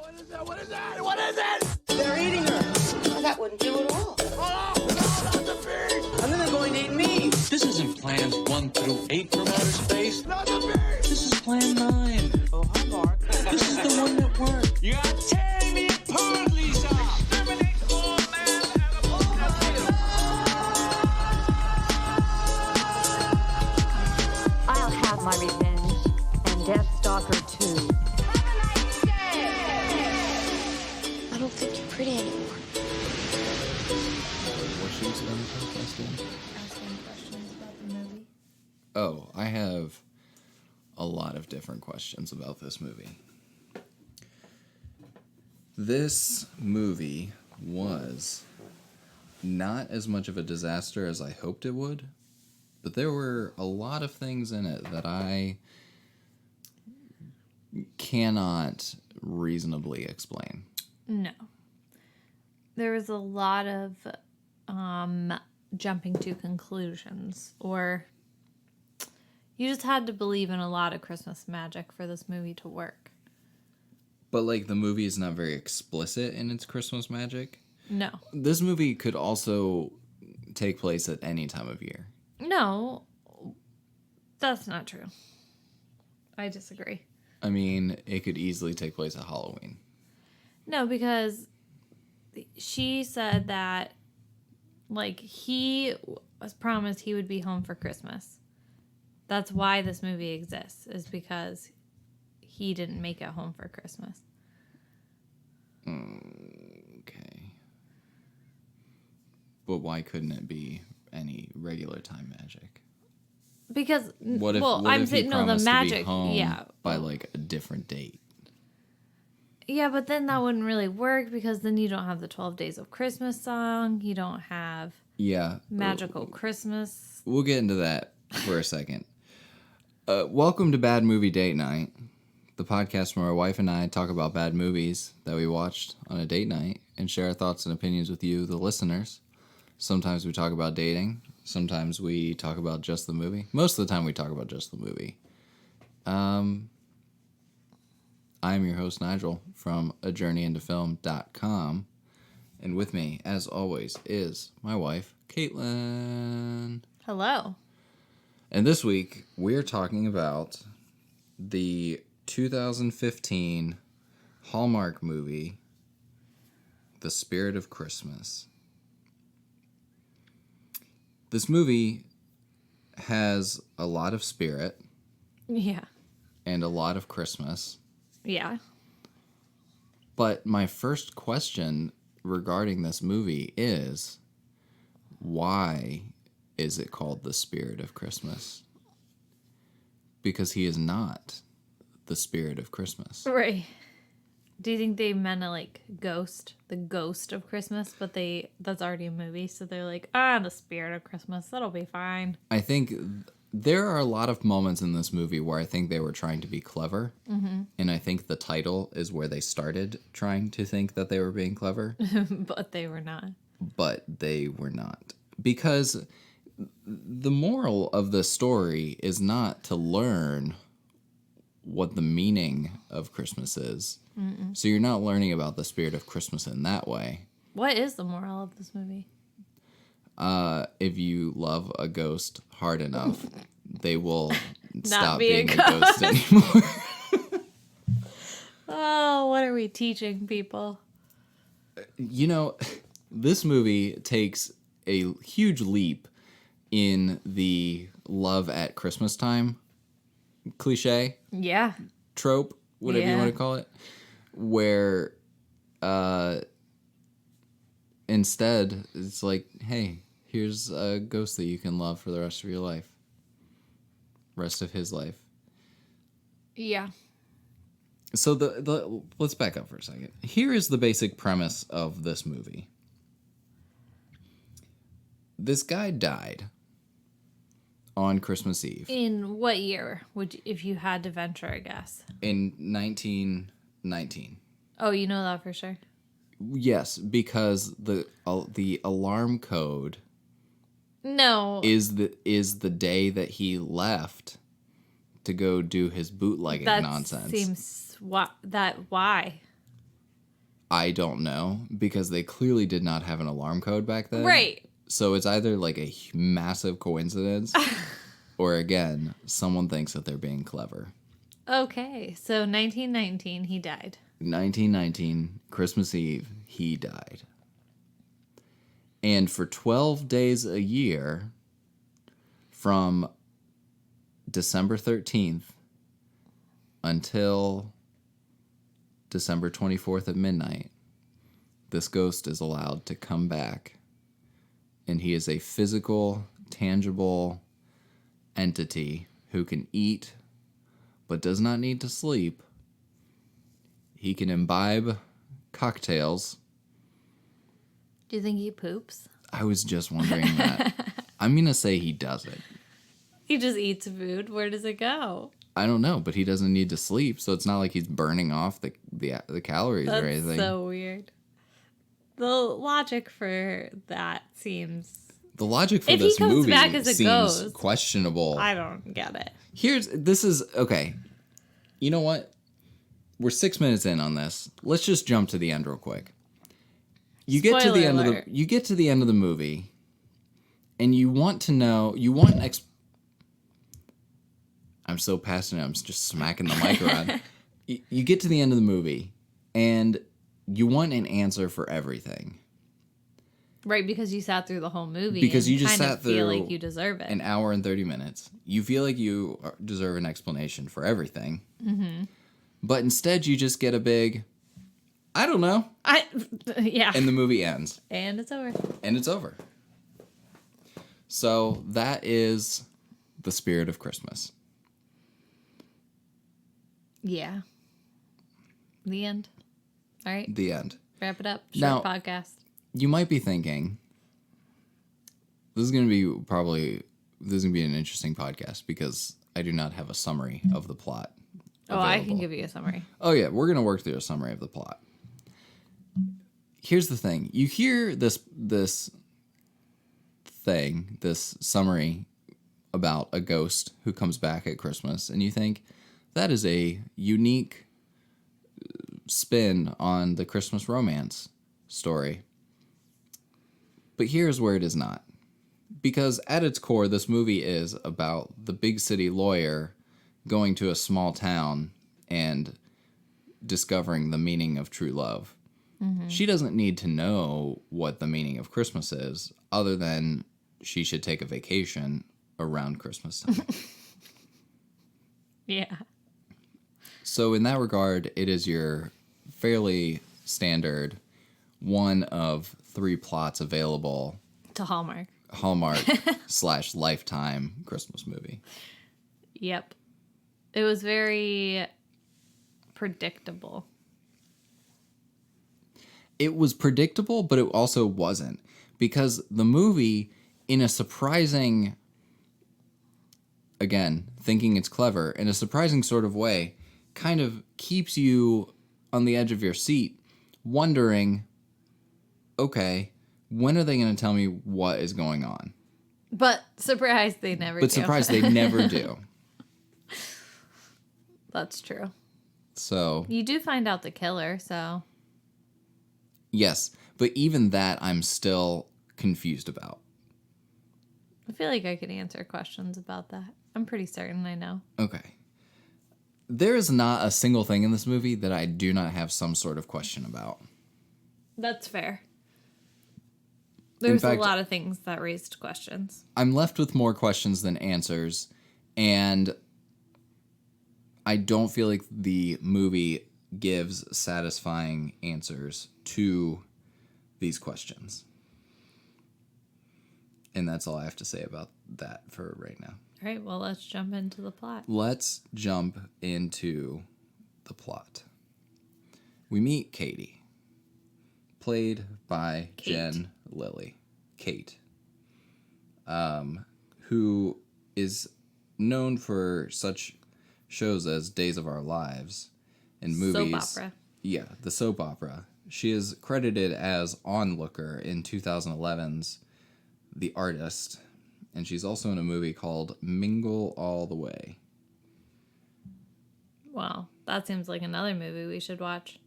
What is that? What is that? What is it? They're eating her. Well, that wouldn't do at all. Oh, no, not the fish! And then they're going to eat me. This isn't plans 1 through 8 from outer space. Not the fish! This is plan 9. Oh, hi, Mark. This is the one that worked. You are tearing me apart, Lisa! Exterminate all man animals. I'll have my revenge, and Deathstalker too. I don't think you're pretty anymore. What should we spend the podcast doing? Asking questions about the movie. Oh, I have a lot of different questions about this movie. This movie was not as much of a disaster as I hoped it would, but there were a lot of things in it that I cannot reasonably explain. No. There was a lot of jumping to conclusions, or you just had to believe in a lot of Christmas magic for this movie to work. But, like, the movie is not very explicit in its Christmas magic. No. This movie could also take place at any time of year. No, that's not true. I disagree. I mean, it could easily take place at Halloween. No, because she said that, like, he was promised he would be home for Christmas. That's why this movie exists, is because he didn't make it home for Christmas. Okay. But why couldn't it be any regular time magic? Because, What if, well, what I'm if he saying, no, the promised to be magic, home yeah. by, like, a different date? Yeah, but then that wouldn't really work, because then you don't have the 12 Days of Christmas song. You don't have Yeah. Magical Christmas. We'll get into that for a second. Welcome to Bad Movie Date Night, the podcast where my wife and I talk about bad movies that we watched on a date night and share our thoughts and opinions with you, the listeners. Sometimes we talk about dating. Sometimes we talk about just the movie. Most of the time we talk about just the movie. I am your host, Nigel, from ajourneyintofilm.com. And with me, as always, is my wife, Kaitlyn. Hello. And this week, we're talking about the 2015 Hallmark movie, The Spirit of Christmas. This movie has a lot of spirit Yeah. and a lot of Christmas. Yeah. But my first question regarding this movie is, why is it called The Spirit of Christmas? Because he is not the spirit of Christmas. Right. Do you think they meant the ghost of Christmas, but that's already a movie, so they're like, the spirit of Christmas, that'll be fine. I think there are a lot of moments in this movie where I think they were trying to be clever, and I think the title is where they started trying to think that they were being clever. But they were not. But they were not. Because the moral of the story is not to learn what the meaning of Christmas is. Mm-mm. So you're not learning about the spirit of Christmas in that way. What is the moral of this movie? If you love a ghost hard enough, they will stop be a being a ghost anymore. Oh, what are we teaching people? You know, this movie takes a huge leap in the love at Christmas time cliche. Yeah. Trope, whatever you Yeah. want to call it, where instead it's like, hey, here's a ghost that you can love for the rest of your life, rest of his life. Yeah. So let's back up for a second. Here is the basic premise of this movie. This guy died on Christmas Eve. In what year if you had to venture a guess? In 1919. Oh, you know that for sure? Yes, because the alarm code No. is the day that he left to go do his bootlegging That nonsense. seems why? I don't know, because they clearly did not have an alarm code back then. Right. So it's either like a massive coincidence or, again, someone thinks that they're being clever. Okay, so 1919, he died. 1919, Christmas Eve, he died. And for 12 days a year, from December 13th until December 24th at midnight, this ghost is allowed to come back. And he is a physical, tangible entity who can eat, but does not need to sleep. He can imbibe cocktails. Do you think he poops? I was just wondering that. I'm going to say he doesn't. He just eats food. Where does it go? I don't know, but he doesn't need to sleep, so it's not like he's burning off the calories or anything. That's so weird. The logic for that seems... The logic for If he this comes movie back as a seems ghost, questionable. I don't get it. Okay. You know what? We're 6 minutes in on this. Let's just jump to the end real quick. You get to the end of the movie, and you want to know. I'm so passionate. I'm just smacking the mic around. You get to the end of the movie, and you want an answer for everything. Right, because you sat through the whole movie. Because and you just kind sat of feel through like you deserve it. an hour and 30 minutes. You feel like you deserve an explanation for everything. Mm-hmm. But instead, you just get a big, I don't know. Yeah. And the movie ends. And it's over. And it's over. So that is the spirit of Christmas. Yeah. The end. All right. The end. Wrap it up. Now- Short podcast. You might be thinking, this is going to be an interesting podcast because I do not have a summary of the plot. Oh, I can available. give you a summary. Oh yeah, we're going to work through a summary of the plot. Here's the thing. You hear this summary about a ghost who comes back at Christmas, and you think, that is a unique spin on the Christmas romance story. But here's where it is not. Because at its core, this movie is about the big city lawyer going to a small town and discovering the meaning of true love. Mm-hmm. She doesn't need to know what the meaning of Christmas is, other than she should take a vacation around Christmas time. Yeah. So in that regard, it is your fairly standard one of 3 plots available To Hallmark. / Lifetime Christmas movie. Yep. It was very predictable. It was predictable, but it also wasn't. Because the movie, in a surprising, again, thinking it's clever, in a surprising sort of way, kind of keeps you on the edge of your seat, wondering, okay, when are they going to tell me what is going on? But surprise, they never do. But surprise, they never do. That's true. So, You do find out the killer, so... yes. But even that, I'm still confused about. I feel like I could answer questions about that. I'm pretty certain I know. Okay. There is not a single thing in this movie that I do not have some sort of question about. That's fair. There's fact, a lot of things that raised questions. I'm left with more questions than answers, and I don't feel like the movie gives satisfying answers to these questions. And that's all I have to say about that for right now. All right, well, let's jump into the plot. Let's jump into the plot. We meet Katie, played by Kate. Jen Lilley. Kate. Who is known for such shows as Days of Our Lives and movies. Soap opera. Yeah, the soap opera. She is credited as onlooker in 2011's The Artist, and she's also in a movie called Mingle All the Way. Wow, that seems like another movie we should watch.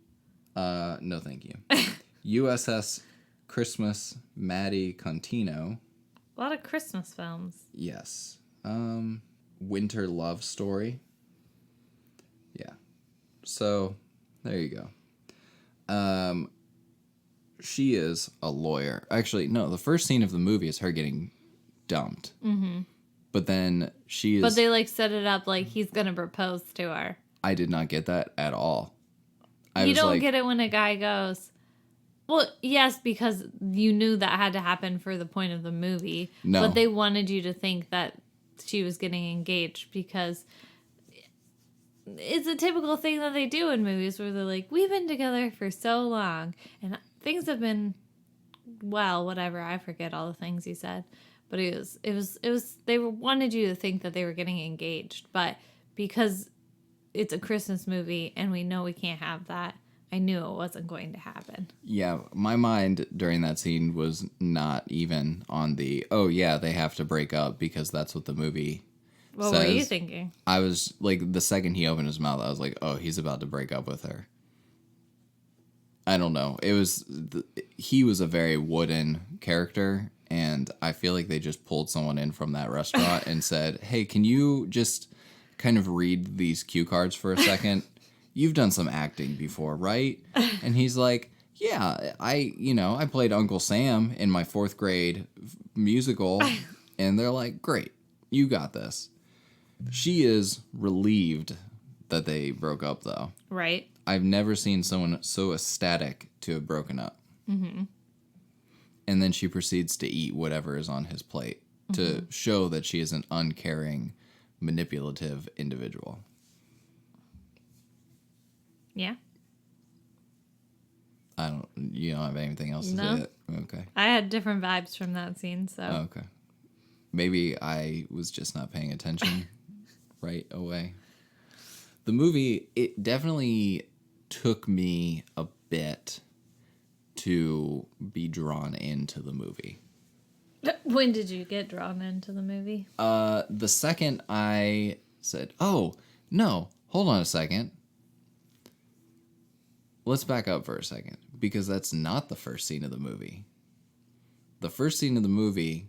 No, thank you. USS Christmas Maddie Contino. A lot of Christmas films. Yes. Winter Love Story. Yeah. So, there you go. She is a lawyer. Actually, no, the first scene of the movie is her getting dumped. Mm-hmm. But then she is... But they, like, set it up like he's going to propose to her. I did not get that at all. You don't get it when a guy goes... Well, yes, because you knew that had to happen for the point of the movie. No. But they wanted you to think that she was getting engaged because it's a typical thing that they do in movies where they're like, we've been together for so long and things have been, well, whatever. I forget all the things he said. But it was, they wanted you to think that they were getting engaged. But because it's a Christmas movie and we know we can't have that, I knew it wasn't going to happen. Yeah, my mind during that scene was not even on the, oh yeah, they have to break up because that's what the movie What says. were you thinking? I was like, the second he opened his mouth, I was like, oh, he's about to break up with her. I don't know. He was a very wooden character, and I feel like they just pulled someone in from that restaurant and said, hey, can you just kind of read these cue cards for a second? You've done some acting before, right? And he's like, yeah, I played Uncle Sam in my 4th grade musical. And they're like, great, you got this. She is relieved that they broke up, though. Right. I've never seen someone so ecstatic to have broken up. Mm-hmm. And then she proceeds to eat whatever is on his plate to show that she is an uncaring, manipulative individual. Yeah. You don't have anything else to No. say? Okay. I had different vibes from that scene, so. Oh, okay. Maybe I was just not paying attention right away. The movie, it definitely took me a bit to be drawn into the movie. When did you get drawn into the movie? The second I said, oh, no, hold on a second. Let's back up for a second, because that's not the first scene of the movie. The first scene of the movie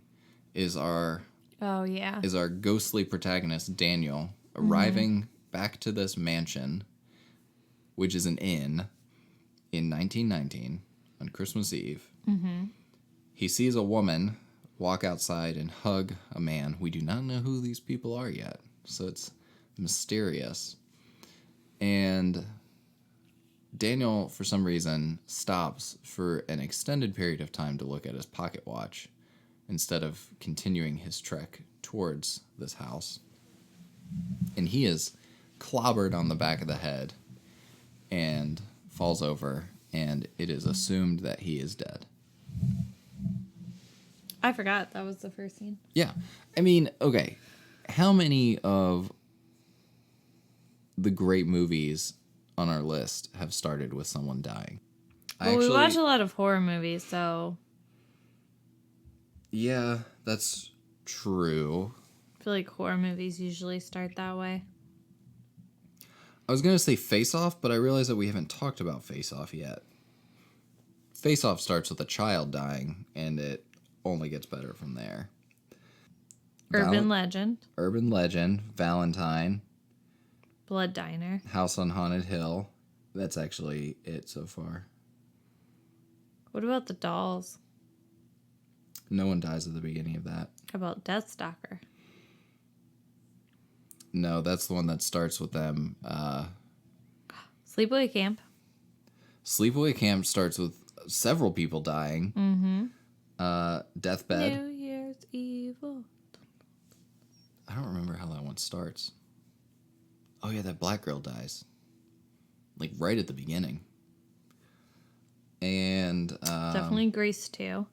is our ghostly protagonist, Daniel, arriving back to this mansion, which is an inn, in 1919 on Christmas Eve. Mm-hmm. He sees a woman walk outside and hug a man. We do not know who these people are yet, so it's mysterious. And Daniel, for some reason, stops for an extended period of time to look at his pocket watch instead of continuing his trek towards this house. And he is clobbered on the back of the head and falls over, and it is assumed that he is dead. I forgot that was the first scene. Yeah. I mean, okay. How many of the great movies on our list have started with someone dying? Well, we watch a lot of horror movies, so... Yeah, that's true. I feel like horror movies usually start that way. I was going to say Face Off, but I realized that we haven't talked about Face Off yet. Face Off starts with a child dying, and it only gets better from there. Urban Legend. Urban Legend, Valentine, Blood Diner. House on Haunted Hill. That's actually it so far. What about the dolls? No one dies at the beginning of that. How about Deathstalker? No, that's the one that starts with them. Sleepaway Camp. Sleepaway Camp starts with several people dying. Mm-hmm. Deathbed. New Year's Evil. I don't remember how that one starts. Oh yeah, that black girl dies. Like right at the beginning. And Definitely Grease 2.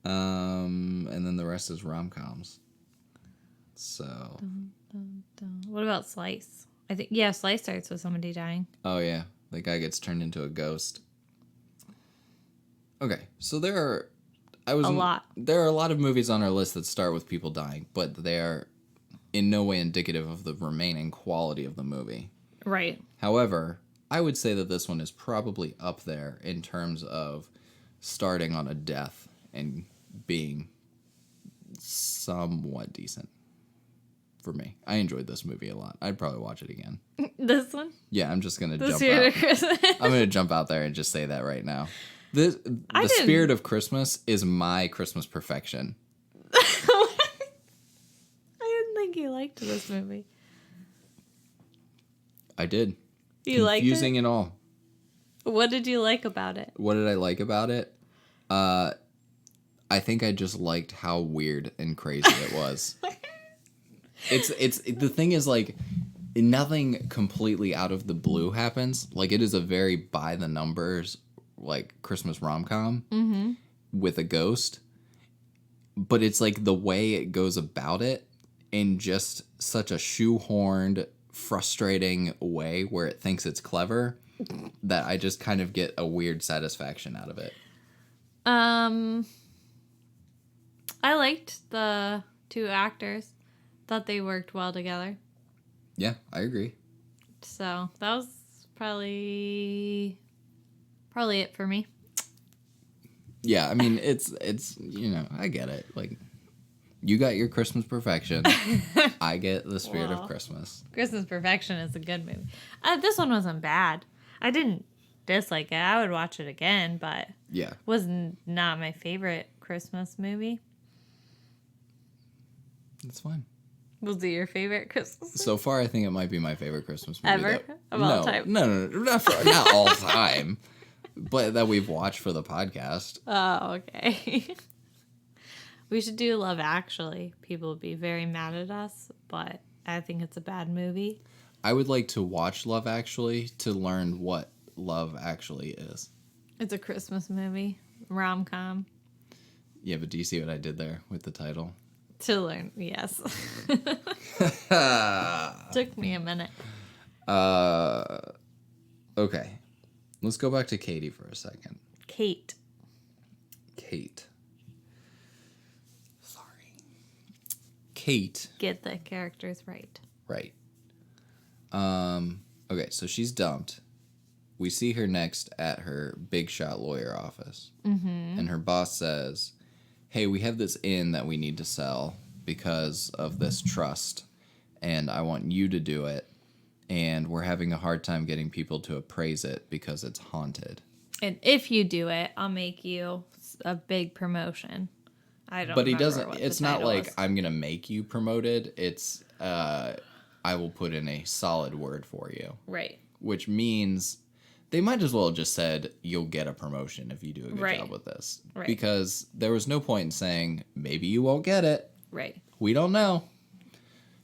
And then the rest is rom-coms. So. What about Slice? I think Slice starts with somebody dying. Oh yeah, the guy gets turned into a ghost. Okay, so there are a lot of movies on our list that start with people dying, but they are in no way indicative of the remaining quality of the movie. Right. However, I would say that this one is probably up there in terms of starting on a death and being somewhat decent for me. I enjoyed this movie a lot. I'd probably watch it again. This one? Yeah, I'm just going to The jump Spirit out. of Christmas. I'm going to jump out there and just say that right now. The didn't- Spirit of Christmas is my Christmas perfection. I didn't think you liked this movie. I did. You liked Confusing it? and all. What did you like about it? What did I like about it? I think I just liked how weird and crazy it was. It's the thing is, like, nothing completely out of the blue happens. Like, it is a very by the numbers, like, Christmas rom-com with a ghost. But it's like the way it goes about it in just such a shoehorned, frustrating way where it thinks it's clever that I just kind of get a weird satisfaction out of it. I liked the two actors. Thought they worked well together. Yeah, I agree. So that was probably it for me. Yeah, I mean, it's you know, I get it. Like, you got your Christmas perfection. I get the Spirit of Well. Christmas. Christmas Perfection is a good movie. This one wasn't bad. I didn't dislike it. I would watch it again, but Yeah. was not my favorite Christmas movie. It's fine. Was it your favorite Christmas? So far, I think it might be my favorite Christmas movie. Ever? Of all time? No, not all time. But that we've watched for the podcast. Oh, okay. We should do Love Actually. People would be very mad at us, but I think it's a bad movie. I would like to watch Love Actually to learn what Love Actually is. It's a Christmas movie. Rom-com. Yeah, but do you see what I did there with the title? To learn, yes. Took me a minute. Okay. Let's go back to Katie for a second. Kate. Kate. Sorry. Kate. Get the characters right. Right. Okay, so she's dumped. We see her next at her big shot lawyer office. Mm-hmm. And her boss says, hey, we have this inn that we need to sell because of this trust, and I want you to do it, and we're having a hard time getting people to appraise it because it's haunted. And if you do it, I'll make you a big promotion. I don't. But he remember doesn't. what It's the not title like was. I'm gonna make you promoted. It's I will put in a solid word for you, Right. which means they might as well have just said you'll get a promotion if you do a good Right. job with this, Right. because there was no point in saying maybe you won't get it. Right. We don't know,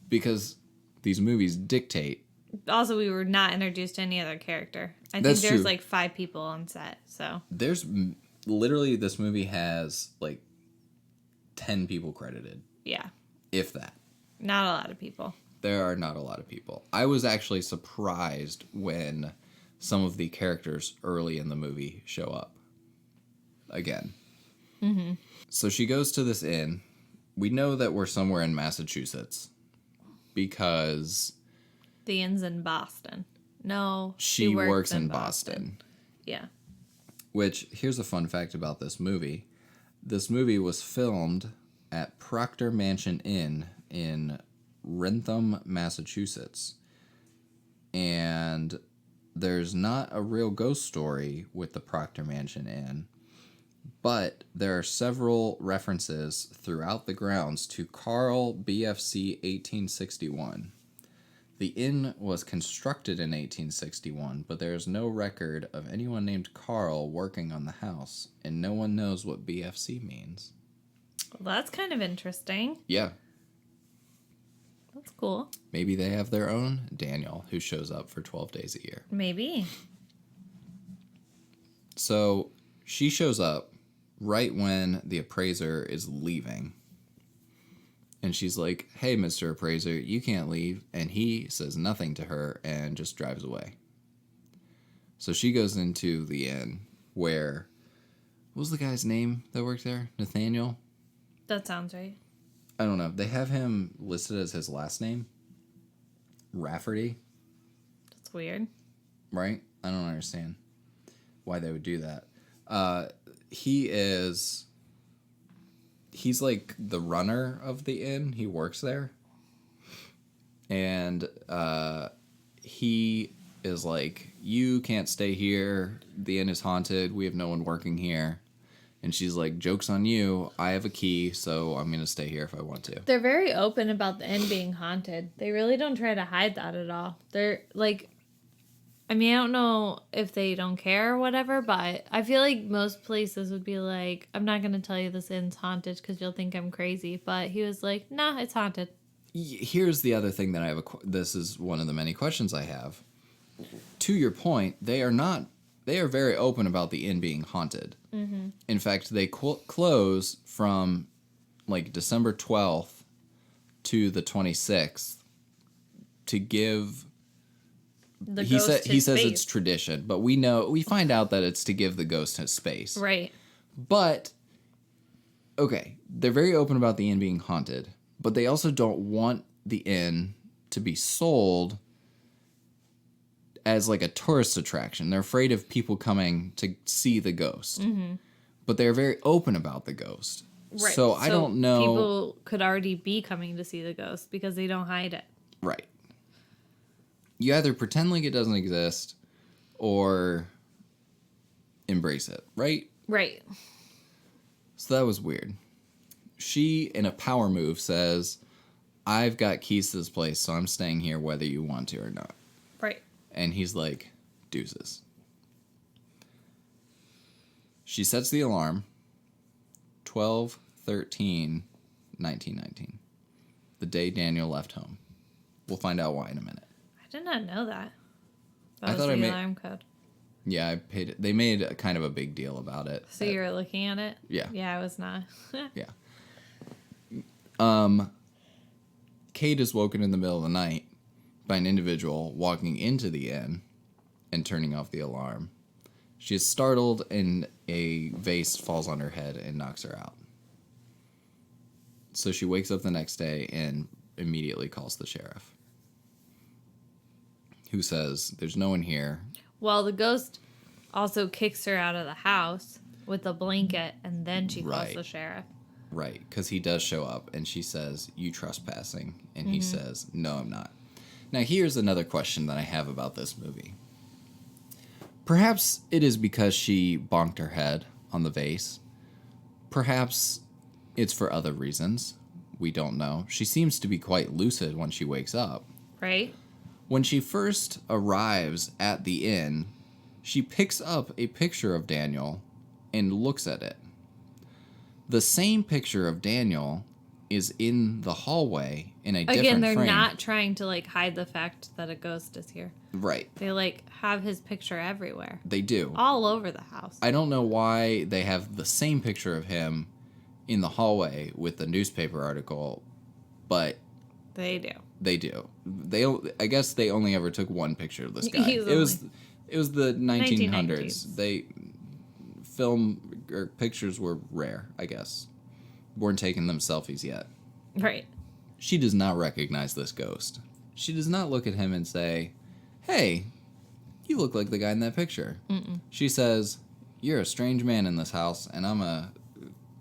because these movies dictate. Also, we were not introduced to any other character. I That's think there's true. like 5 people on set. So There's literally, this movie has like 10 people credited, yeah, if that. not a lot of people. There are not a lot of people. I was actually surprised when some of the characters early in the movie show up again. Mm-hmm. So she goes to this inn. We know that we're somewhere in Massachusetts because The inn's in Boston. No, she works in Boston. Yeah. Which, here's a fun fact about this movie. This movie was filmed at Proctor Mansion Inn in Wrentham, Massachusetts. And there's not a real ghost story with the Proctor Mansion Inn, but there are several references throughout the grounds to Carl BFC 1861. The inn was constructed in 1861, but there is no record of anyone named Carl working on the house, and no one knows what BFC means. Well, that's kind of interesting. Yeah, That's cool. maybe they have their own Daniel who shows up for 12 days a year. Maybe. So she shows up right when the appraiser is leaving. And she's like, hey, Mr. Appraiser, you can't leave. And he says nothing to her and just drives away. So she goes into the inn where, what was the guy's name that worked there? Nathaniel? That sounds right. I don't know. They have him listed as his last name. Rafferty. It's weird. Right? I don't understand why they would do that. He's like the runner of the inn. He works there. And he is like, you can't stay here. The inn is haunted. We have no one working here. And she's like, joke's on you. I have a key, so I'm going to stay here if I want to. They're very open about the inn being haunted. They really don't try to hide that at all. They're like, I mean, I don't know if they don't care or whatever, but I feel like most places would be like, I'm not going to tell you this inn's haunted because you'll think I'm crazy. But he was like, nah, it's haunted. Here's the other thing that I have. This is one of the many questions I have. To your point, they are very open about the inn being haunted. Mm-hmm. In fact, they close from like December 12th to the 26th to give. He says it's tradition, but we find out that it's to give the ghost his space. Right. But okay, they're very open about the inn being haunted, but they also don't want the inn to be sold as like a tourist attraction. They're afraid of people coming to see the ghost. Mm-hmm. But they're very open about the ghost. Right. So I don't know. People could already be coming to see the ghost because they don't hide it. Right. You either pretend like it doesn't exist or embrace it, right? Right. So that was weird. She, in a power move, says, I've got keys to this place, so I'm staying here whether you want to or not. Right. And he's like, deuces. She sets the alarm, 12/13/1919, the day Daniel left home. We'll find out why in a minute. I did not know that. I That was thought the alarm code. Yeah, I paid it. They made a kind of a big deal about it. So you were looking at it? Yeah. Yeah, I was not. Yeah. Kate is woken in the middle of the night by an individual walking into the inn and turning off the alarm. She is startled and a vase falls on her head and knocks her out. So she wakes up the next day and immediately calls the sheriff, who says, there's no one here. Well, the ghost also kicks her out of the house with a blanket, and then she calls Right. the sheriff. Right, because he does show up, and she says, you trespassing. And he says, no, I'm not. Now, here's another question that I have about this movie. Perhaps it is because she bonked her head on the vase. Perhaps it's for other reasons. We don't know. She seems to be quite lucid when she wakes up. Right? When she first arrives at the inn, she picks up a picture of Daniel and looks at it. The same picture of Daniel is in the hallway in a different frame. Again, they're not trying to like hide the fact that a ghost is here. Right. They like have his picture everywhere. They do. All over the house. I don't know why they have the same picture of him in the hallway with the newspaper article, but They do. they do. I guess they only ever took one picture of this guy. Easily. It was the 1900s. 1990s. Film or pictures were rare, I guess. Weren't taking them selfies yet. Right. She does not recognize this ghost. She does not look at him and say, hey, you look like the guy in that picture. Mm-mm. She says, you're a strange man in this house, and I'm going to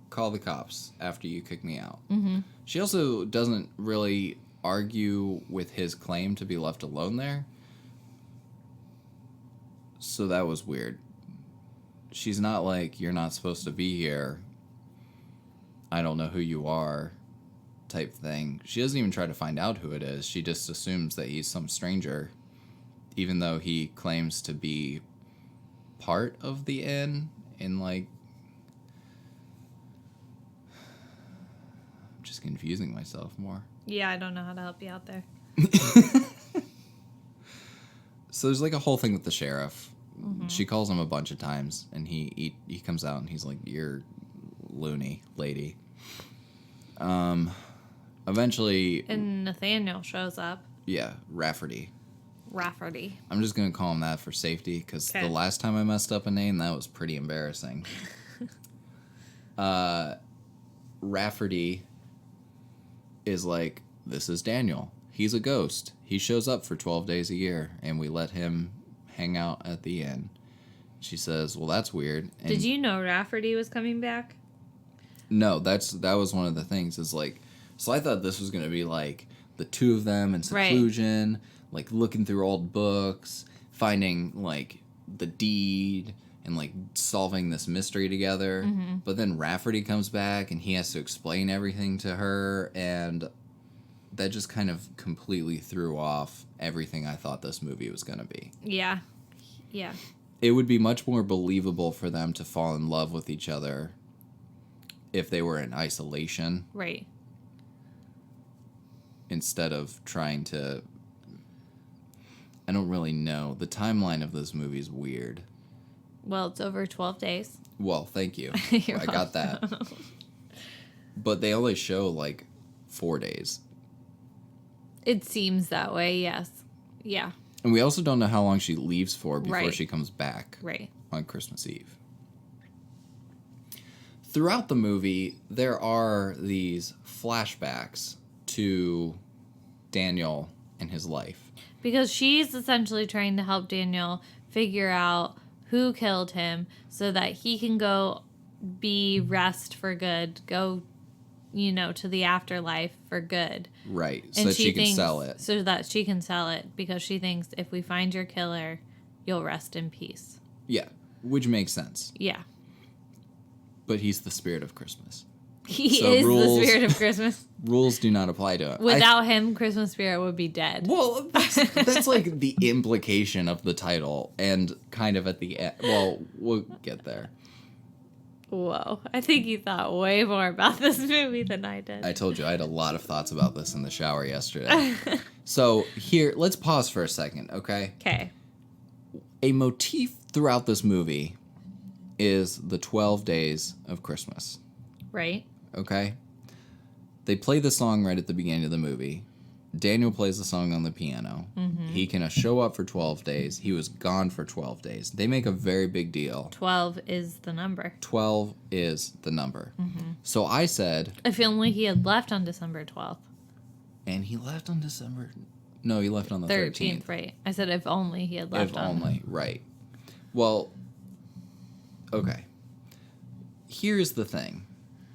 call the cops after you kick me out. Mm-hmm. She also doesn't really argue with his claim to be left alone there. So that was weird. She's not like, you're not supposed to be here. I don't know who you are type thing. She doesn't even try to find out who it is. She just assumes that he's some stranger, even though he claims to be part of the inn and like... I'm just confusing myself more. Yeah, I don't know how to help you out there. So there's like a whole thing with the sheriff. Mm-hmm. She calls him a bunch of times, and he comes out and he's like, "You're loony, lady." Eventually, And Nathaniel shows up. yeah, Rafferty. Rafferty. I'm just gonna call him that for safety because the last time I messed up a name, that was pretty embarrassing. Rafferty is like, "This is Daniel. he's a ghost. He shows up for 12 days a year, and we let him hang out at the inn. She says, well, that's weird. And Did you know Rafferty was coming back? No, that was one of the things. Is like, so I thought this was going to be like the two of them in seclusion, like looking through old books, finding like the deed, and like solving this mystery together. Mm-hmm. But then Rafferty comes back and he has to explain everything to her, and that just kind of completely threw off everything I thought this movie was going to be. Yeah. Yeah. It would be much more believable for them to fall in love with each other if they were in isolation. Right. Instead of trying to... I don't really know. The timeline of this movie is weird. Well, it's over 12 days. Well, thank you. You're I got that. But they only show like 4 days. It seems that way, yes. Yeah. And we also don't know how long she leaves for before Right. she comes back Right. on Christmas Eve. Throughout the movie, there are these flashbacks to Daniel and his life. Because she's essentially trying to help Daniel figure out who killed him so that he can go be rest for good, go, to the afterlife for good. Right, so that she can sell it. So that she can sell it because she thinks if we find your killer, you'll rest in peace. Yeah, which makes sense. Yeah. But he's the spirit of Christmas. He So is rules- the spirit of Christmas. Rules do not apply to it. Without him, Christmas spirit would be dead. Well, that's like the implication of the title, and kind of at the end. Well, we'll get there. Whoa. I think you thought way more about this movie than I did. I told you I had a lot of thoughts about this in the shower yesterday. So here, let's pause for a second, okay? Okay. A motif throughout this movie is the 12 days of Christmas, Right? okay? They play the song right at the beginning of the movie. Daniel plays the song on the piano. Mm-hmm. He can show up for 12 days. He was gone for 12 days. They make a very big deal. 12 is the number. 12 is the number. Mm-hmm. So I said... If only he had left on December 12th. And he left on December... No, he left on the 13th. Right. I said if only he had left If on. only, right. Well, okay. Here's the thing.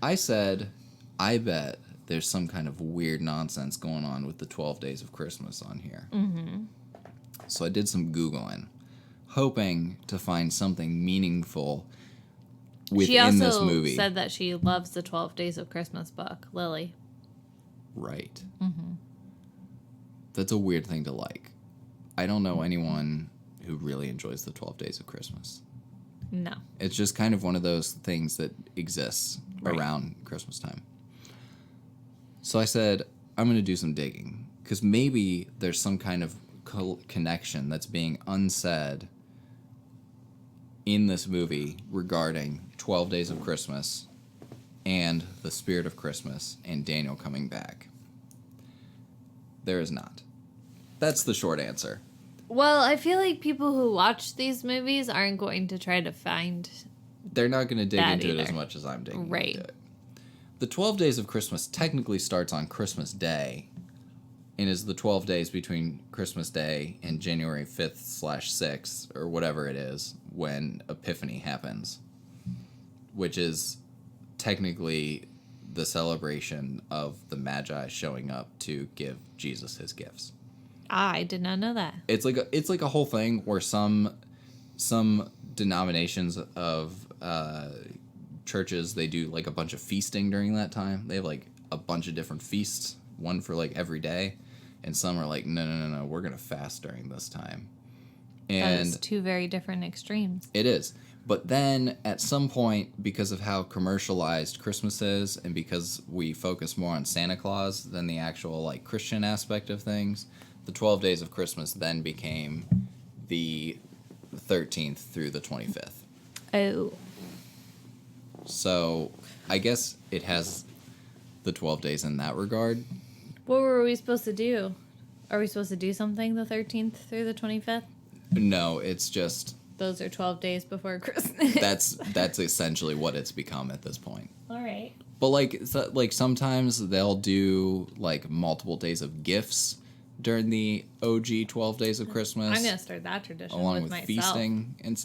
I said, I bet there's some kind of weird nonsense going on with the 12 Days of Christmas on here. Mm-hmm. So I did some Googling, hoping to find something meaningful within this movie. She also said that she loves the 12 Days of Christmas book, Lilley. Right. Mm-hmm. That's a weird thing to like. I don't know anyone who really enjoys the 12 Days of Christmas. No. It's just kind of one of those things that exists around Christmas time. So I said, I'm going to do some digging, because maybe there's some kind of connection that's being unsaid in this movie regarding 12 Days of Christmas and the spirit of Christmas and Daniel coming back. There is not. That's the short answer. Well, I feel like people who watch these movies aren't going to try to find... They're not going to dig That into it either. as much as I'm digging Right. into it. The 12 Days of Christmas technically starts on Christmas Day and is the 12 days between Christmas Day and January 5th/6th, or whatever it is, when Epiphany happens, which is technically the celebration of the Magi showing up to give Jesus his gifts. I did not know that. It's like a whole thing where some denominations of churches, they do like a bunch of feasting during that time. They have like a bunch of different feasts, one for like every day, and some are like no, we're gonna fast during this time. And Those two very different extremes. it is. But then at some point, because of how commercialized Christmas is, and because we focus more on Santa Claus than the actual like Christian aspect of things, the 12 Days of Christmas then became the 13th through the 25th. Oh. So I guess it has the 12 days in that regard. What were we supposed to do? Are we supposed to do something the 13th through the 25th? No, it's just Those are 12 days before Christmas. that's essentially what it's become at this point. All right. But like sometimes they'll do like multiple days of gifts. during the OG 12 Days of Christmas. I'm gonna start that tradition along with with myself. feasting and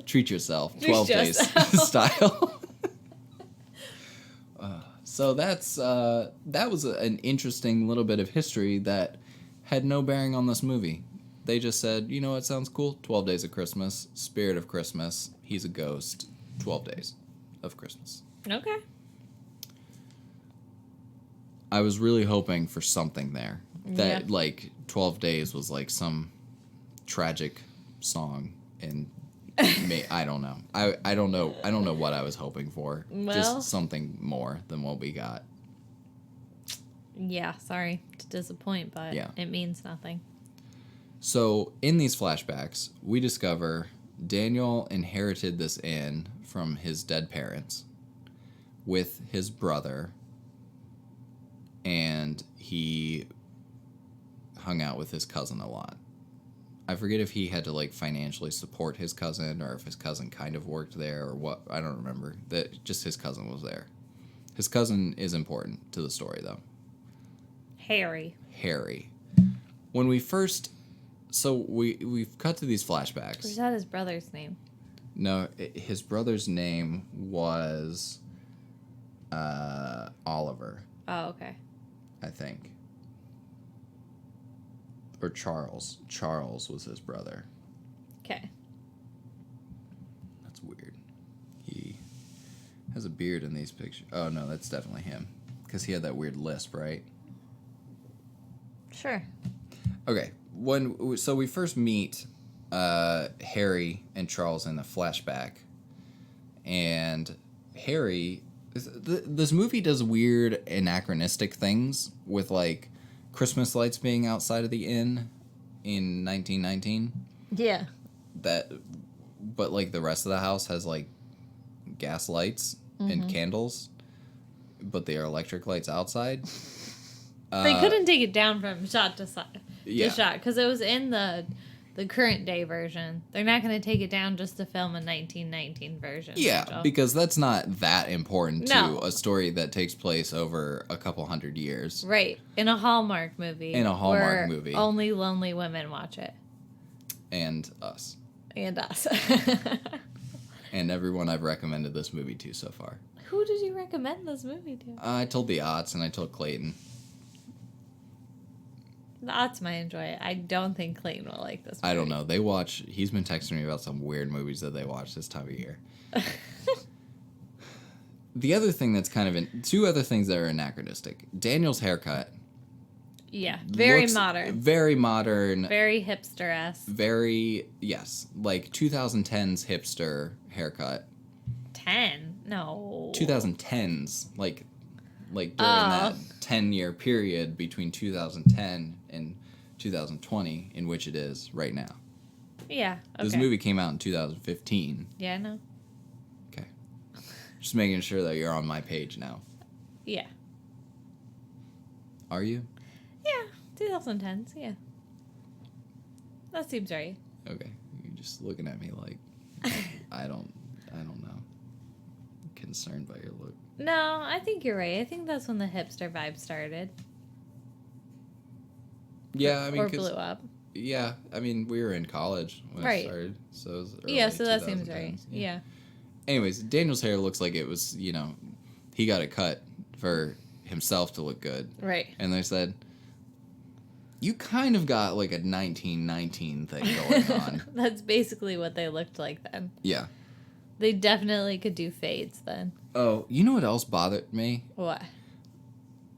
treat yourself. 12 Treat days style. So that was an interesting little bit of history that had no bearing on this movie. They just said, you know what sounds cool? 12 Days of Christmas, Spirit of Christmas, he's a ghost, 12 Days of Christmas. Okay. I was really hoping for something there. That, Yeah. like, 12 Days was, like, some tragic song. And I don't know. I don't know. I don't know what I was hoping for. Well. Just something more than what we got. Yeah, sorry to disappoint, but Yeah. it means nothing. So, in these flashbacks, we discover Daniel inherited this inn from his dead parents with his brother, and he hung out with his cousin a lot. I forget if he had to, like, financially support his cousin or if his cousin kind of worked there or what. I don't remember. That just his cousin was there. His cousin is important to the story, though. Harry. When we first... So we've cut to these flashbacks. Is that his brother's name? No, his brother's name was Oliver, Oh, okay. I think. Or Charles. Charles was his brother. Okay. That's weird. He has a beard in these pictures. Oh, no, that's definitely him. Because he had that weird lisp, right? Sure. Okay. So we first meet Harry and Charles in the flashback. And Harry... This movie does weird anachronistic things with, like, Christmas lights being outside of the inn in 1919. Yeah. But, like, the rest of the house has, like, gas lights and candles. But they are electric lights outside. They couldn't take it down from shot to Yeah. shot because it was in the current day version. They're not going to take it down just to film a 1919 version. Yeah, Nigel. because that's not that important No. to a story that takes place over a couple hundred years. Right. In a Hallmark movie. In a Hallmark where movie. Only lonely women watch it. And us. And us. And everyone I've recommended this movie to so far. Who did you recommend this movie to? I told the Otts and I told Clayton. The Otts might enjoy it. I don't think Clayton will like this movie. I don't know. He's been texting me about some weird movies that they watch this time of year. The other thing that's two other things that are anachronistic. Daniel's haircut. Yeah. Very looks modern. Very modern. Very hipster-esque. Yes. Like 2010's hipster haircut. 10? No. 2010s. Like during that 10-year period between 2010 and 2020 in which it is right now. Yeah. Okay. This movie came out in 2015. Yeah, I know. Okay. Just making sure that you're on my page now. Yeah. Are you? Yeah. 2010s. Yeah. That seems right. Okay. You're just looking at me like I don't know. I'm concerned by your look. No, I think you're right. I think that's when the hipster vibe started. Yeah, I mean, or blew up. Yeah, I mean, we were in college when Right. it started, so it was early Yeah, so that seems 2010s. right. Yeah. Anyways, Daniel's hair looks like it was, he got it cut for himself to look good. Right. And they said, you kind of got like a 1919 thing going on. That's basically what they looked like then. Yeah. They definitely could do fades then. Oh, you know what else bothered me? What?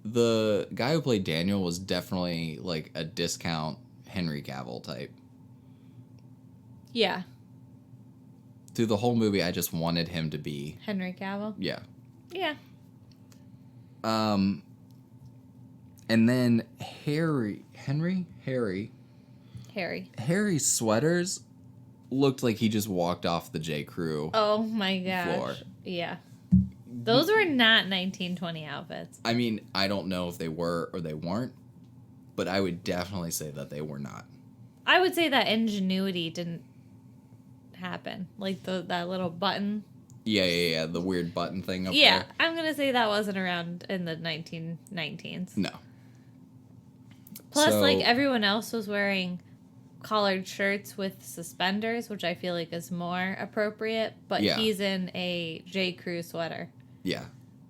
The guy who played Daniel was definitely like a discount Henry Cavill type. Yeah. Through the whole movie, I just wanted him to be. Henry Cavill? Yeah. Yeah. And then Harry's sweaters looked like he just walked off the J. Crew. Oh my gosh. Floor. Yeah. Those were not 1920 outfits. I mean, I don't know if they were or they weren't, but I would definitely say that they were not. I would say that ingenuity didn't happen. Like that little button. Yeah. The weird button thing up Yeah, there. I'm going to say that wasn't around in the 1919s. No. Plus, So- like, everyone else was wearing collared shirts with suspenders, which I feel like is more appropriate, but Yeah. he's in a J. Crew sweater. Yeah.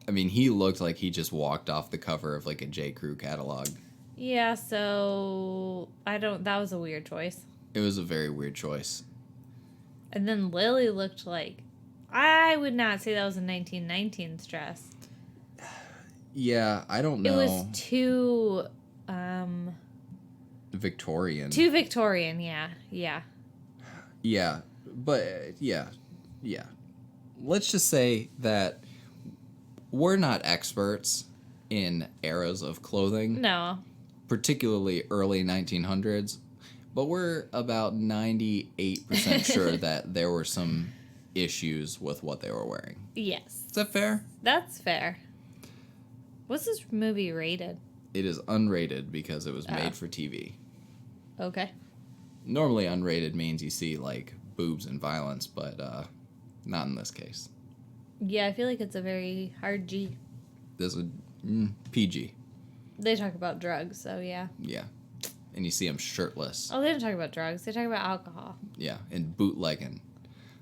I mean, he looked like he just walked off the cover of like a J. Crew catalog. Yeah, so that was a weird choice. It was a very weird choice. And then Lilley looked like, I would not say that was a 1919's dress. Yeah, I don't know. It was too Victorian. too Victorian, yeah. Yeah, but yeah. Let's just say that we're not experts in eras of clothing, No. particularly early 1900s, but we're about 98% sure that there were some issues with what they were wearing. Yes. Is that fair? That's fair. What's this movie rated? It is unrated because it was made for TV. Okay. Normally unrated means you see like boobs and violence, but not in this case. Yeah, I feel like it's a very hard G. There's a PG. They talk about drugs, so yeah. Yeah. And you see him shirtless. Oh, they don't talk about drugs. They talk about alcohol. Yeah, and bootlegging.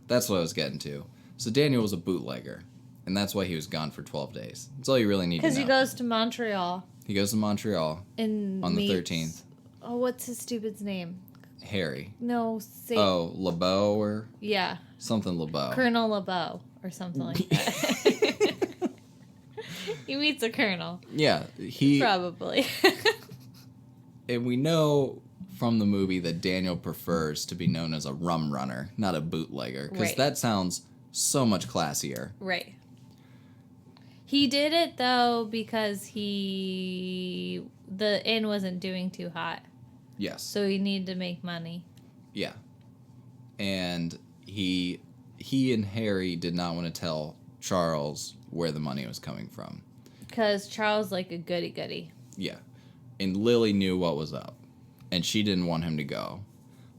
That's what I was getting to. So Daniel was a bootlegger, and that's why he was gone for 12 days. That's all you really need to know. Because he goes to Montreal He goes to Montreal and on the meets- 13th. Oh, what's his stupid's name? Harry. No, Oh, LeBeau or yeah, something LeBeau. Colonel LeBeau or something like that. He meets a colonel, Yeah, he... probably. And we know from the movie that Daniel prefers to be known as a rum runner, not a bootlegger, because Right. that sounds so much classier. Right. He did it though because the inn wasn't doing too hot, Yes. so he needed to make money. Yeah. And he and Harry did not want to tell Charles where the money was coming from. Because Charles like a goody goody. Yeah. And Lilley knew what was up. And she didn't want him to go.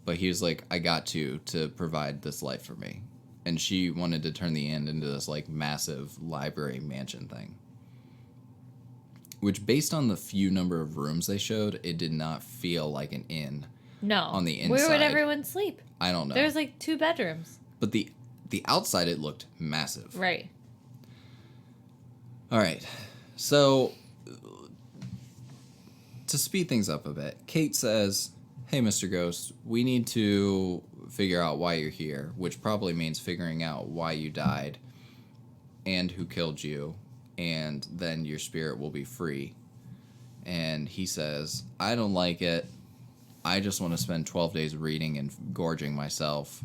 But he was like, I got to provide this life for me. And she wanted to turn the inn into this like massive library mansion thing. Which, based on the few number of rooms they showed, it did not feel like an inn. No. On the Where would inside. everyone sleep? I don't know. There's like 2 bedrooms. But the outside, it looked massive. Right. All right. So, to speed things up a bit, Kate says, hey, Mr. Ghost, we need to figure out why you're here, which probably means figuring out why you died and who killed you, and then your spirit will be free. And he says, I don't like it. I just want to spend 12 days reading and gorging myself.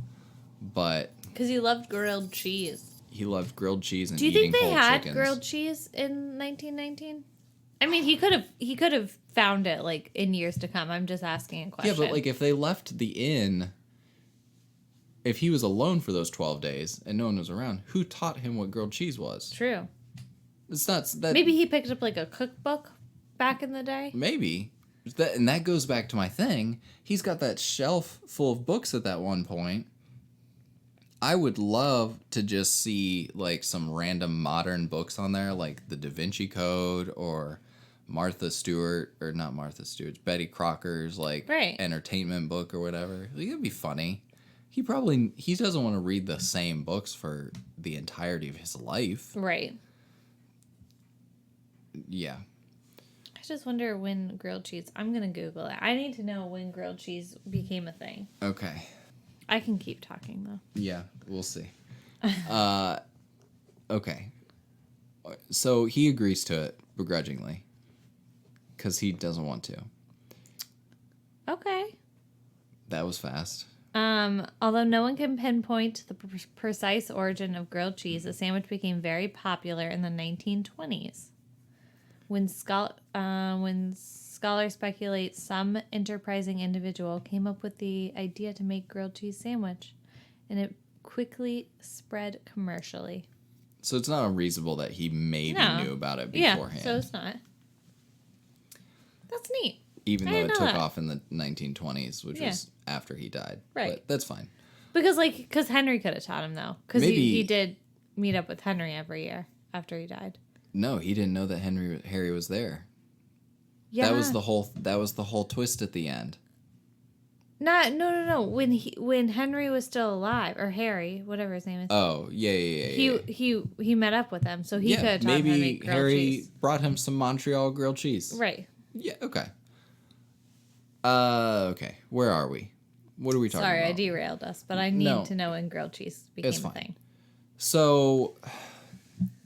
But Because he loved grilled cheese. he loved grilled cheese and Do you eating think they whole had chickens. grilled cheese in 1919? I mean, he could have found it like in years to come. I'm just asking a question. Yeah, but like if they left the inn, if he was alone for those 12 days and no one was around, who taught him what grilled cheese was? True. It's not that. Maybe he picked up like a cookbook back in the day. Maybe. And that goes back to my thing. He's got that shelf full of books at that one point. I would love to just see like some random modern books on there, like the Da Vinci Code or Martha Stewart, or not Martha Stewart's, Betty Crocker's like Right. entertainment book or whatever. Like, it'd be funny. He doesn't want to read the same books for the entirety of his life. Right. Yeah. I just wonder when grilled cheese. I'm gonna Google it. I need to know when grilled cheese became a thing. Okay. I can keep talking though. Yeah, we'll see. Okay. So he agrees to it begrudgingly because he doesn't want to. Okay. That was fast. Although no one can pinpoint the precise origin of grilled cheese, the sandwich became very popular in the 1920s. When scholars speculate some enterprising individual came up with the idea to make grilled cheese sandwich, and it quickly spread commercially. So it's not unreasonable that he maybe No. knew about it Yeah, beforehand. so it's not. That's neat. Even I though it didn't took know that. off in the 1920s, which Yeah. was after he died. Right. But that's fine. Because Henry could have taught him, though. Because Maybe- he did meet up with Henry every year after he died. No, he didn't know that Harry was there. Yeah. That was the whole twist at the end. No. When Henry was still alive, or Harry, whatever his name is. Oh, yeah. He met up with them, so he could have taught him how to maybe make grilled Harry cheese. brought him some Montreal grilled cheese. Right. Yeah, okay. Okay. Where are we? What are we talking Sorry, about? I derailed us, but I need No. to know when grilled cheese became It's a fine. thing. So,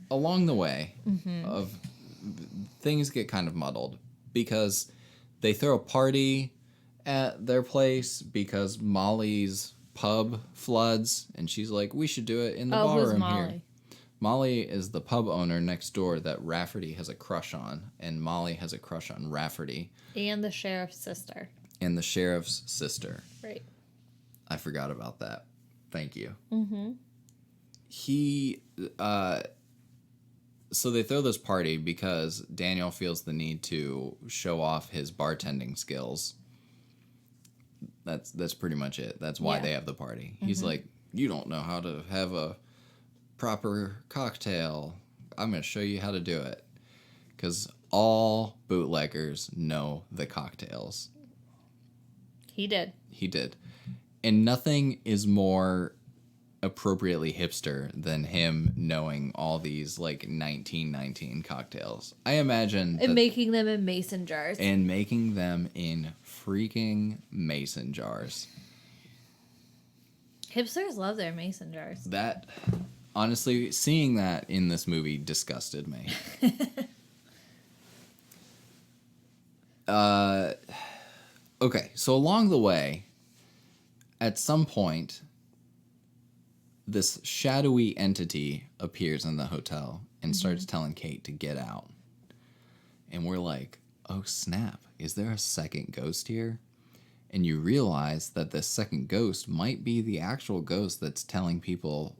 along the way Mm-hmm. of things get kind of muddled because they throw a party at their place because Molly's pub floods, and she's like, "We should do it in the Who's ballroom Molly? here." Molly is the pub owner next door that Rafferty has a crush on, and Molly has a crush on Rafferty And the sheriff's sister. and the sheriff's sister. Right. I forgot about that. Thank you. Mm-hmm. So they throw this party because Daniel feels the need to show off his bartending skills. That's pretty much it. That's why Yeah. they have the party. He's like, "You don't know how to have a proper cocktail. I'm going to show you how to do it." Because all bootleggers know the cocktails. He did. He did. And nothing is more appropriately hipster than him knowing all these like 1919 cocktails. I imagine And that, making them in mason jars. and making them in freaking mason jars. Hipsters love their mason jars. That honestly, seeing that in this movie disgusted me. Okay, so along the way, at some point, this shadowy entity appears in the hotel and starts telling Kate to get out. And we're like, oh snap, is there a second ghost here? And you realize that the second ghost might be the actual ghost that's telling people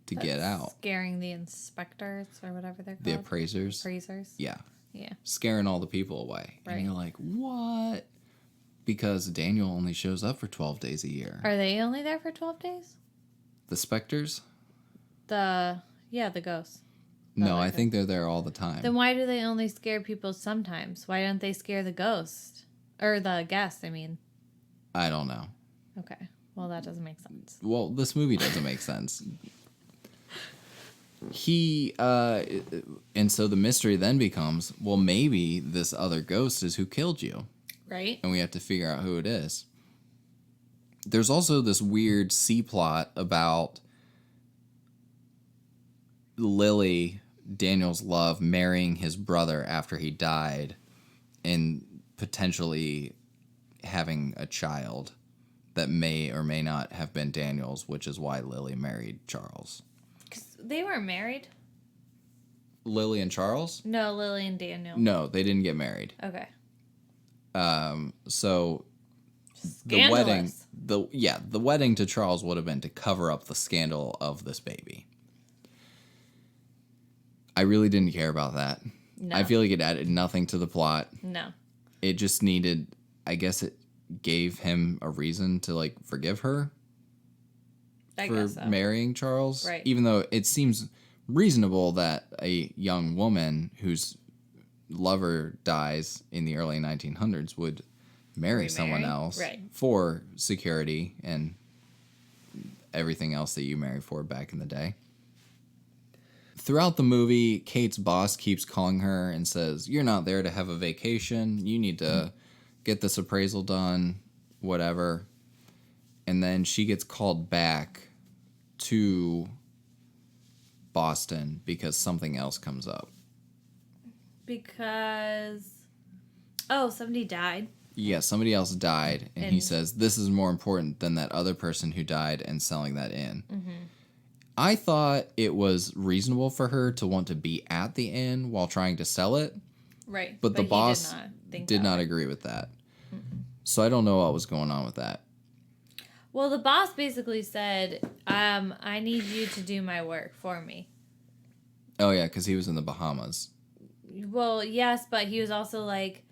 to get out. Scaring the inspectors or whatever they're called. The appraisers. Appraisers. Yeah. Yeah. Scaring all the people away. Right. And you're like, what? Because Daniel only shows up for 12 days a year. Are they only there for 12 days? The specters? The ghosts. No, I other think they're there all the time. Then why do they only scare people sometimes? Why don't they scare the ghost? Or the guest, I mean. I don't know. Okay. Well, that doesn't make sense. Well, this movie doesn't make sense. And so the mystery then becomes, well, maybe this other ghost is who killed you. Right? And we have to figure out who it is. There's also this weird C-plot about Lilley, Daniel's love, marrying his brother after he died and potentially having a child that may or may not have been Daniel's, which is why Lilley married Charles. 'Cause they weren't married. Lilley and Charles? No, Lily and Daniel. No, they didn't get married. Okay. So the wedding, Scandalous. the wedding to Charles would have been to cover up the scandal of this baby. I really didn't care about that. No. I feel like it added nothing to the plot. No. It just needed, I guess it gave him a reason to like forgive her I for guess so. marrying Charles. Right. Even though it seems reasonable that a young woman whose lover dies in the early 1900s would marry someone Remarry? else Right. for security and everything else that you married for back in the day. Throughout the movie, Kate's boss keeps calling her and says, "You're not there to have a vacation. You need to get this appraisal done, whatever." And then she gets called back to Boston because something else comes up. Because somebody died. Yeah, somebody else died, and he And- says, "This is more important than that other person who died and selling that in." I thought it was reasonable for her to want to be at the inn while trying to sell it, Right. but the he boss did not, think did that not way. agree with that. So I don't know what was going on with that. Well, the boss basically said, I need you to do my work for me. Oh, yeah, because he was in the Bahamas. Well, yes, but he was also like,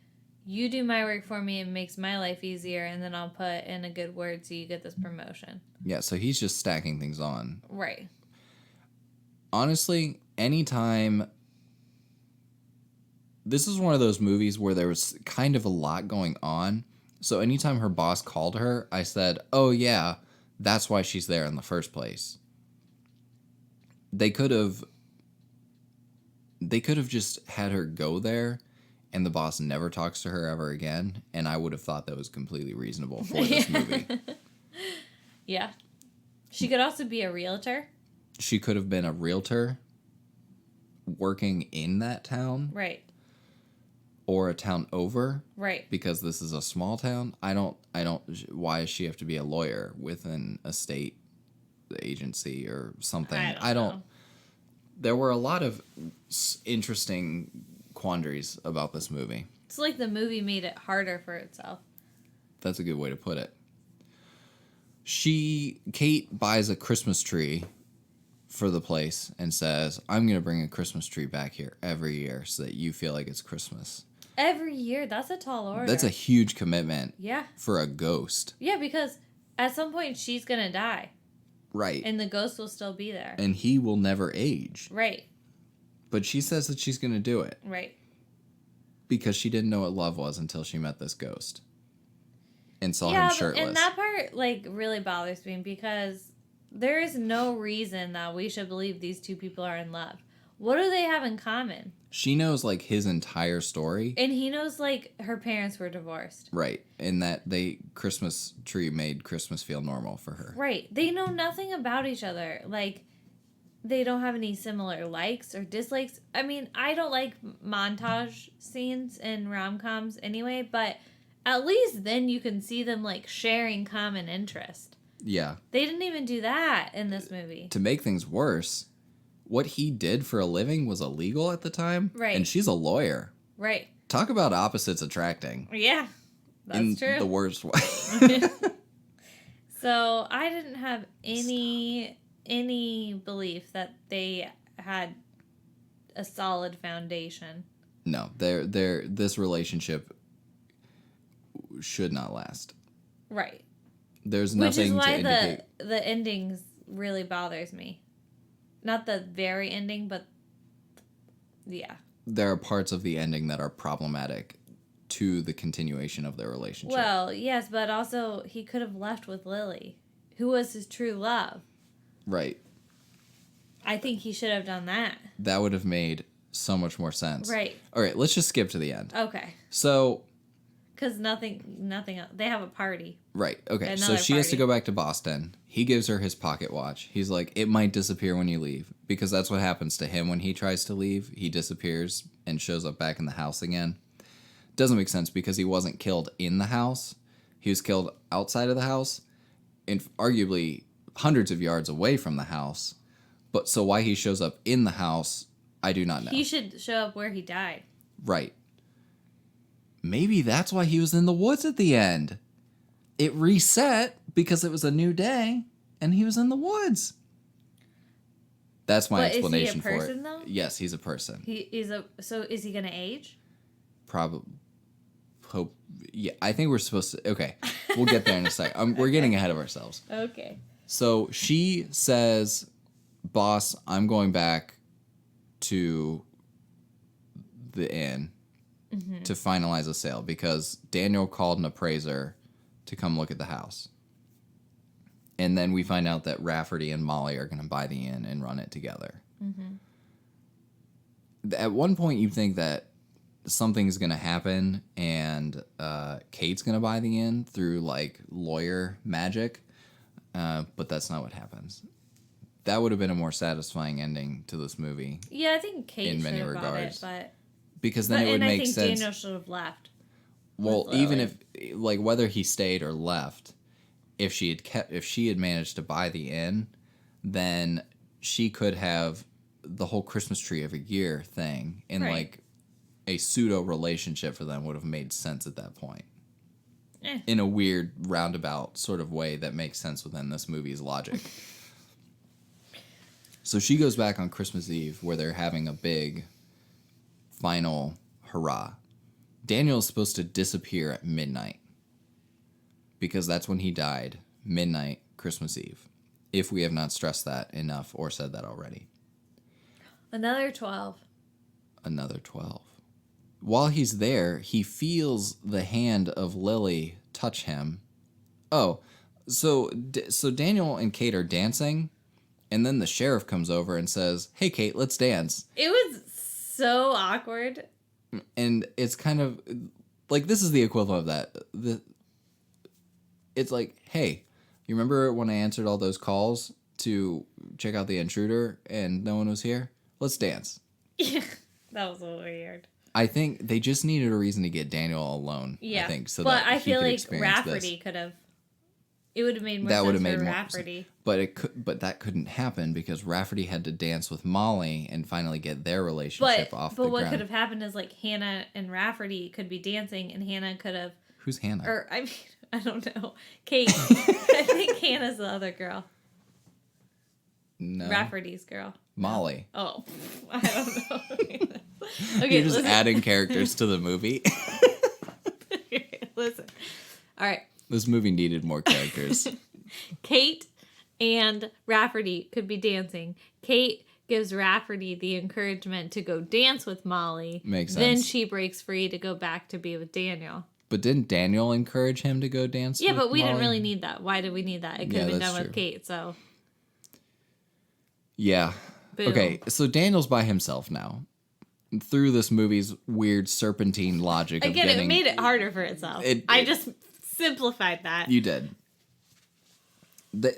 you do my work for me, it makes my life easier, and then I'll put in a good word so you get this promotion. Yeah, so he's just stacking things on. Right. Honestly, anytime this is one of those movies where there was kind of a lot going on. So anytime her boss called her, I said, oh yeah, that's why she's there in the first place. They could have just had her go there and the boss never talks to her ever again, and I would have thought that was completely reasonable for this movie. Yeah. She could also be a realtor. She could have been a realtor working in that town. Right. Or a town over. Right. Because this is a small town. I don't, why does she have to be a lawyer within a state agency or something? I don't know. There were a lot of interesting quandaries about this movie. It's like the movie made it harder for itself. That's a good way to put it. Kate buys a Christmas tree for the place and says, I'm going to bring a Christmas tree back here every year so that you feel like it's Christmas. Every year? That's a tall order. That's a huge commitment. Yeah. For a ghost. Yeah, because at some point she's going to die. Right. And the ghost will still be there. And he will never age. Right. But she says that she's going to do it. Right. Because she didn't know what love was until she met this ghost. And saw him shirtless. And that part, like, really bothers me because there is no reason that we should believe these two people are in love. What do they have in common? She knows, like, his entire story. And he knows, like, her parents were divorced. Right. And that Christmas tree made Christmas feel normal for her. Right. They know nothing about each other. Like, they don't have any similar likes or dislikes. I mean, I don't like montage scenes in rom-coms anyway, but at least then you can see them, like, sharing common interest. Yeah. They didn't even do that in this movie. To make things worse, what he did for a living was illegal at the time. Right. And she's a lawyer. Right. Talk about opposites attracting. Yeah. That's true. In the worst way. So I didn't have any belief that they had a solid foundation. No, this relationship should not last. Right. There's nothing Which is why to indicate. the endings really bothers me. Not the very ending, but yeah. There are parts of the ending that are problematic to the continuation of their relationship. Well, yes, but also he could have left with Lilley, who was his true love. Right. I think he should have done that. That would have made so much more sense. Right. All right, let's just skip to the end. Okay. So... Because nothing else. They have a party. Right, okay. Another So she has to party. go back to Boston. He gives her his pocket watch. He's like, it might disappear when you leave. Because that's what happens to him when he tries to leave. He disappears and shows up back in the house again. Doesn't make sense because he wasn't killed in the house. He was killed outside of the house. And arguably hundreds of yards away from the house. But so why he shows up in the house, I do not know. He should show up where he died. Right. Maybe that's why he was in the woods at the end. It reset because it was a new day, and he was in the woods. That's my But explanation is he a person, for it. though? Yes, he's a person. So is he gonna age? Probably. Hope. Yeah, I think we're supposed to. Okay, we'll get there in a sec. We're getting ahead of ourselves. Okay. So she says, "Boss, I'm going back to the inn." Mm-hmm. To finalize a sale because Daniel called an appraiser to come look at the house. And then we find out that Rafferty and Molly are going to buy the inn and run it together. Mm-hmm. At one point you think that something's going to happen and Kate's going to buy the inn through like lawyer magic, but that's not what happens. That would have been a more satisfying ending to this movie. Yeah, I think Kate in should many have regards. bought it, but... Because then it would make sense. And I think Daniel should have left. Well, with even Lilley. if, like, whether he stayed or left, if she had managed to buy the inn, then she could have the whole Christmas tree every year thing, and Right. like a pseudo relationship for them would have made sense at that point. Eh. In a weird roundabout sort of way that makes sense within this movie's logic. So she goes back on Christmas Eve where they're having a big final hurrah. Daniel's supposed to disappear at midnight because that's when he died. Midnight, Christmas Eve. If we have not stressed that enough or said that already. Another 12. Another 12. while he's there, he feels the hand of Lilley touch him. Oh, so Daniel and Kate are dancing, and then the sheriff comes over and says, "Hey, Kate, let's dance." It was so awkward. And it's kind of like, this is the equivalent of that. It's like, hey, you remember when I answered all those calls to check out the intruder and no one was here? Let's dance. Yeah, that was a little weird. I think they just needed a reason to get Daniel alone. Yeah, I think so. But that I he feel could like experience Rafferty could have. It would have made more That would sense have for made more Rafferty. But that couldn't happen because Rafferty had to dance with Molly and finally get their relationship off the But what ground. could have happened is like Hannah and Rafferty could be dancing, and Hannah could have. Who's Hannah? Or I mean, I don't know. Kate. I think Hannah's the other girl. No. Rafferty's girl. Molly. Oh, I don't know. Okay, You're just listen. adding characters to the movie. Listen. All right. This movie needed more characters. Kate and Rafferty could be dancing. Kate gives Rafferty the encouragement to go dance with Molly. Makes Then sense. she breaks free to go back to be with Daniel. But didn't Daniel encourage him to go dance Yeah, with but we didn't Molly? really need that. Why did we need that? It could Yeah, have been that's done with true. Kate, so. Yeah. Boom. Okay, so Daniel's by himself now. Through this movie's weird serpentine logic of Again, getting... it made it harder for itself. I just simplified that. You did.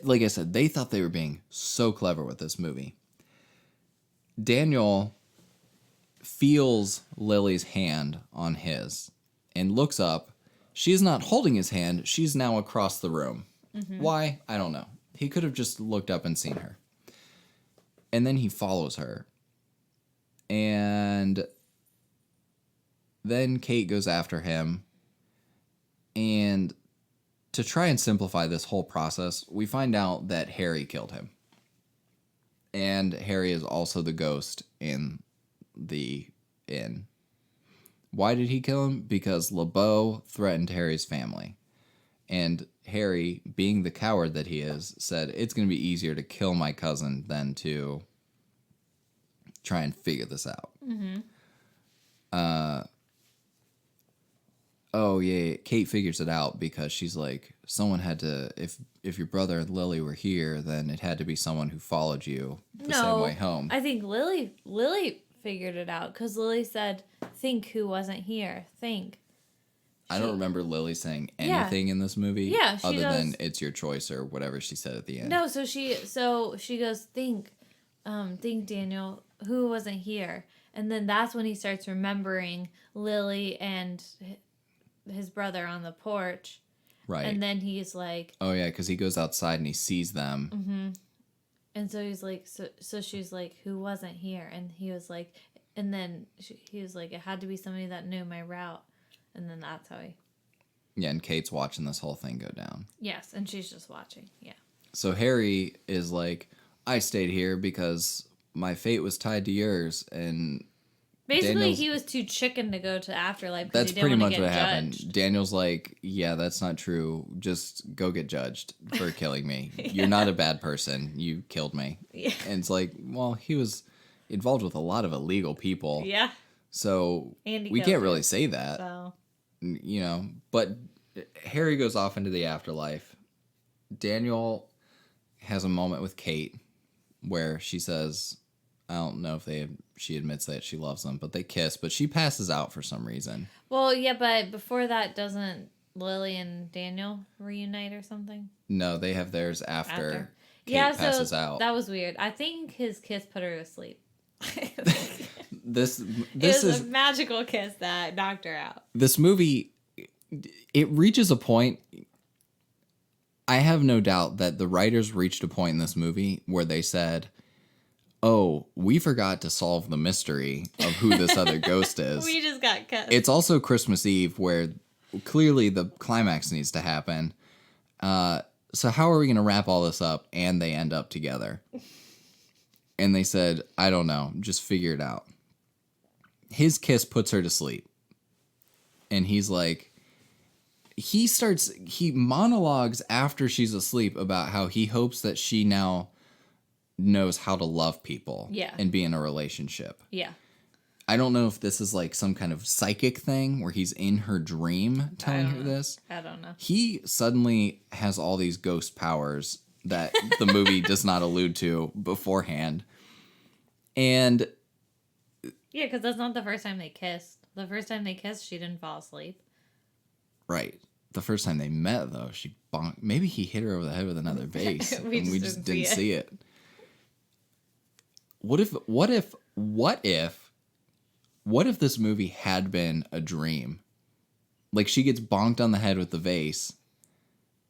Like I said, they thought they were being so clever with this movie. Daniel feels Lily's hand on his and looks up. She's not holding his hand. She's now across the room. Mm-hmm. Why? I don't know. He could have just looked up and seen her. And then he follows her. And then Kate goes after him. And to try and simplify this whole process, we find out that Harry killed him. And Harry is also the ghost in the inn. Why did he kill him? Because LeBeau threatened Harry's family. And Harry, being the coward that he is, said, it's going to be easier to kill my cousin than to try and figure this out. Mm-hmm. Oh, yeah, Kate figures it out because she's like, someone had to, if your brother and Lilley were here, then it had to be someone who followed you the same way home. I think Lilley figured it out because Lilley said, think who wasn't here. Think. I don't remember Lilley saying anything in this movie Yeah, she other goes, than it's your choice or whatever she said at the end. No, so she goes, think Daniel, who wasn't here. And then that's when he starts remembering Lilley and his brother on the porch. Right. And then he's like... Oh, yeah, because he goes outside and he sees them. Mm-hmm. And so he's like... So she's like, who wasn't here? And he was like... And then he was like, it had to be somebody that knew my route. And then that's how he... Yeah, and Kate's watching this whole thing go down. Yes, and she's just watching. Yeah. So Harry is like, I stayed here because my fate was tied to yours. And Basically, Daniel's- he was too chicken to go to the afterlife because that's he didn't pretty want much to what get happened. judged. Daniel's like, yeah, that's not true. Just go get judged for killing me. You're not a bad person. You killed me. Yeah. And it's like, well, he was involved with a lot of illegal people. Yeah. So And he we killed can't her. really say that. So... You know, but Harry goes off into the afterlife. Daniel has a moment with Kate where she says, I don't know if she admits that she loves him, but they kiss, but she passes out for some reason. Well, yeah, but before that, doesn't Lilley and Daniel reunite or something? No, they have theirs after Kate Yeah, passes so out. that was weird. I think his kiss put her to sleep. This It was is a magical kiss that knocked her out. this movie. It reaches a point. I have no doubt that the writers reached a point in this movie where they said, oh, we forgot to solve the mystery of who this other ghost is. We just got kissed. It's also Christmas Eve where clearly the climax needs to happen. So how are we going to wrap all this up and they end up together? And they said, I don't know, just figure it out. His kiss puts her to sleep. And he's like, he monologues after she's asleep about how he hopes that she now knows how to love people Yeah. and be in a relationship. Yeah. I don't know if this is like some kind of psychic thing where he's in her dream telling her this. I don't know. He suddenly has all these ghost powers that the movie does not allude to beforehand. And Yeah, because that's not the first time they kissed. The first time they kissed, she didn't fall asleep. right, the first time they met though, she bonked. Maybe he hit her over the head with another vase, and we just didn't see it. What if this movie had been a dream? Like she gets bonked on the head with the vase,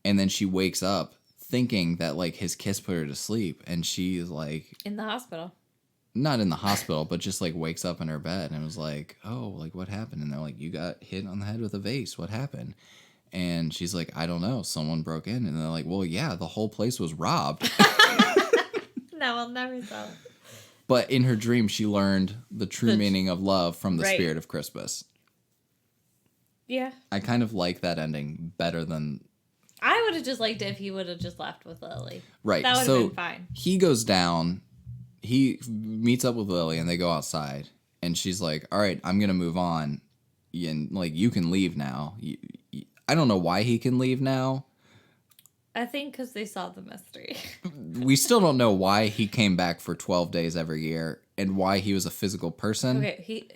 and then she wakes up thinking that like his kiss put her to sleep, and she's like In the hospital. not in the hospital, but just like wakes up in her bed and was like, oh, like what happened? And they're like, you got hit on the head with a vase. What happened? And she's like, I don't know. Someone broke in. And they're like, well, yeah, the whole place was robbed. No, I'll never tell. But in her dream, she learned the true meaning of love from the Right. spirit of Christmas. Yeah. I kind of like that ending better than... I would have just liked it if he would have just left with Lilley. Right. That would have So been fine. he goes down, he meets up with Lilley, and they go outside. And she's like, all right, I'm going to move on. And like, you can leave now. I don't know why he can leave now. I think because they saw the mystery. We still don't know why he came back for 12 days every year and why he was a physical person. Okay,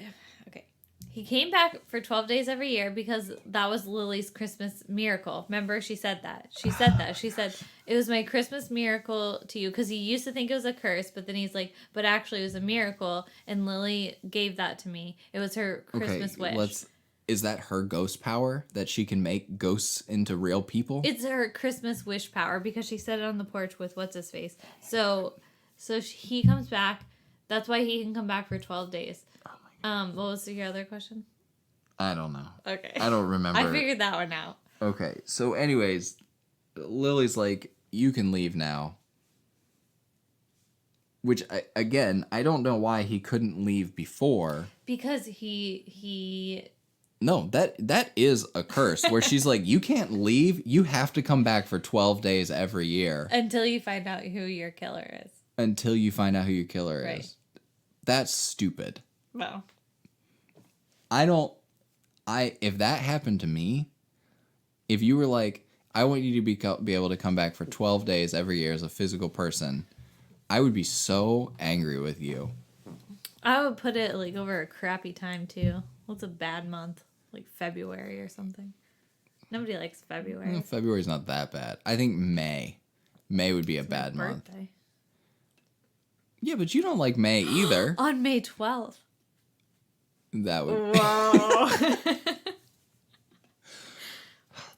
he came back for 12 days every year because that was Lily's Christmas miracle. Remember, she said that. She said, it was my Christmas miracle to you. Because he used to think it was a curse, but then he's like, but actually it was a miracle. And Lily gave that to me. It was her Christmas wish. Is that her ghost power? That she can make ghosts into real people? It's her Christmas wish power because she said it on the porch with what's-his-face. So he comes back. That's why he can come back for 12 days. What was your other question? I don't know. Okay. I don't remember. I figured that one out. Okay, so anyways, Lily's like, you can leave now. Which, I don't know why he couldn't leave before. Because he No, that is a curse where she's like, you can't leave. You have to come back for 12 days every year. until you find out who your killer is. Until you find out who your killer Right. is. That's stupid. Well, If that happened to me, if you were like, I want you to be able to come back for 12 days every year as a physical person, I would be so angry with you. I would put it like over a crappy time too. What's a bad month? Like February or something. Nobody likes February. February's not that bad. I think May. May would be a bad month. Birthday. Yeah, but you don't like May either. On May 12th. That would. Whoa.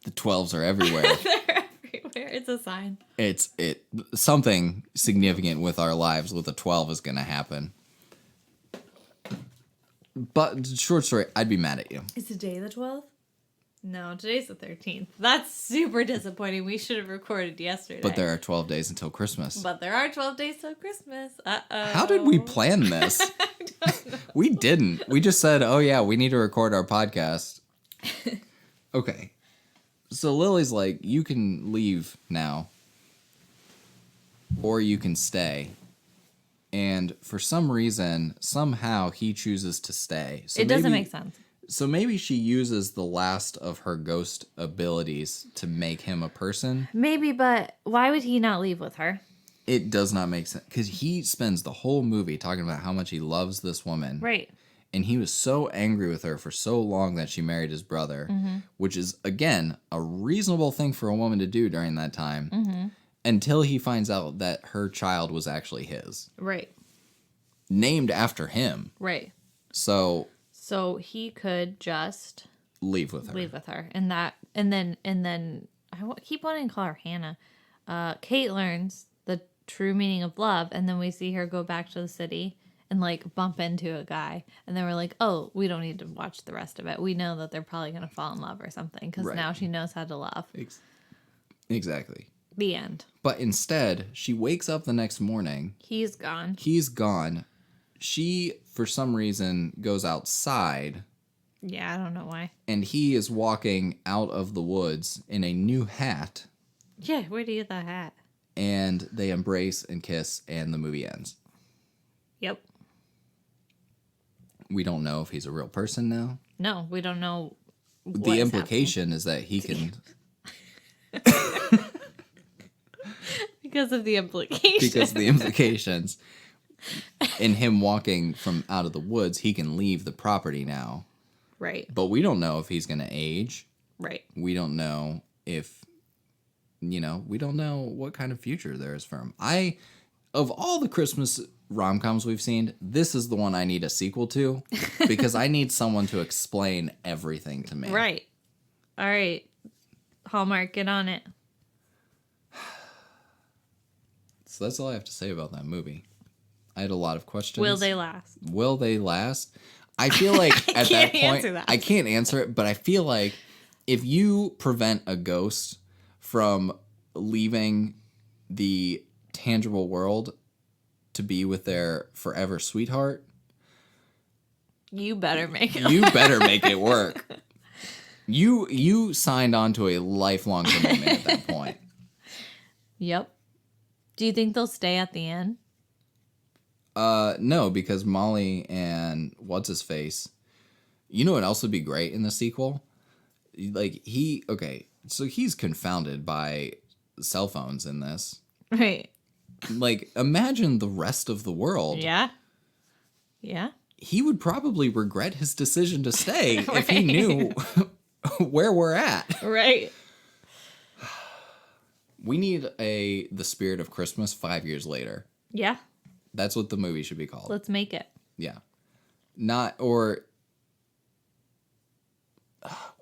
The 12s are everywhere. They're everywhere. It's a sign. Something significant with our lives with a 12 is going to happen. But short story, I'd be mad at you. Is today the 12th? No, today's the 13th. That's super disappointing. We should have recorded yesterday. But there are 12 days until Christmas. But there are 12 days till Christmas. Uh-oh. How did we plan this? We didn't. We just said, oh yeah, we need to record our podcast. Okay. So Lily's like, you can leave now. Or you can stay. And for some reason, somehow he chooses to stay. So it doesn't make sense. So maybe she uses the last of her ghost abilities to make him a person. Maybe, but why would he not leave with her? It does not make sense. Because he spends the whole movie talking about how much he loves this woman. Right. And he was so angry with her for so long that she married his brother. Mm-hmm. Which is, again, a reasonable thing for a woman to do during that time. Mm-hmm. Until he finds out that her child was actually his. Right. Named after him. Right. So he could just leave with her. And then keep wanting to call her Hannah. Kate learns the true meaning of love, and then we see her go back to the city and like bump into a guy, and then we're like, oh, we don't need to watch the rest of it. We know that they're probably gonna fall in love or something because now she knows how to love. Exactly. The end. But instead, she wakes up the next morning. He's gone. She, for some reason, goes outside. Yeah, I don't know why. And he is walking out of the woods in a new hat. Yeah, where do you get that hat? And they embrace and kiss, and the movie ends. Yep. We don't know if he's a real person now. No, we don't know. The implication is that he can... Because of the implications. Because of the implications. In him walking from out of the woods, he can leave the property now. Right. But we don't know if he's going to age. Right. We don't know if, we don't know what kind of future there is for him. Of all the Christmas rom-coms we've seen, this is the one I need a sequel to because I need someone to explain everything to me. Right. All right. Hallmark, get on it. So that's all I have to say about that movie. I had a lot of questions. Will they last? Will they last? I feel like at that point, answer that. I can't answer it, but I feel like if you prevent a ghost from leaving the tangible world to be with their forever sweetheart, You better make it. you better make it work. You signed on to a lifelong commitment at that point. Yep. Do you think they'll stay at the end? No, because Molly and what's his face, you know what else would be great in the sequel? Like so he's confounded by cell phones in this. Right. Like, imagine the rest of the world. Yeah. Yeah. He would probably regret his decision to stay Right. if he knew where we're at. Right. We need The Spirit of Christmas 5 years later. Yeah. That's what the movie should be called. Let's make it. Yeah.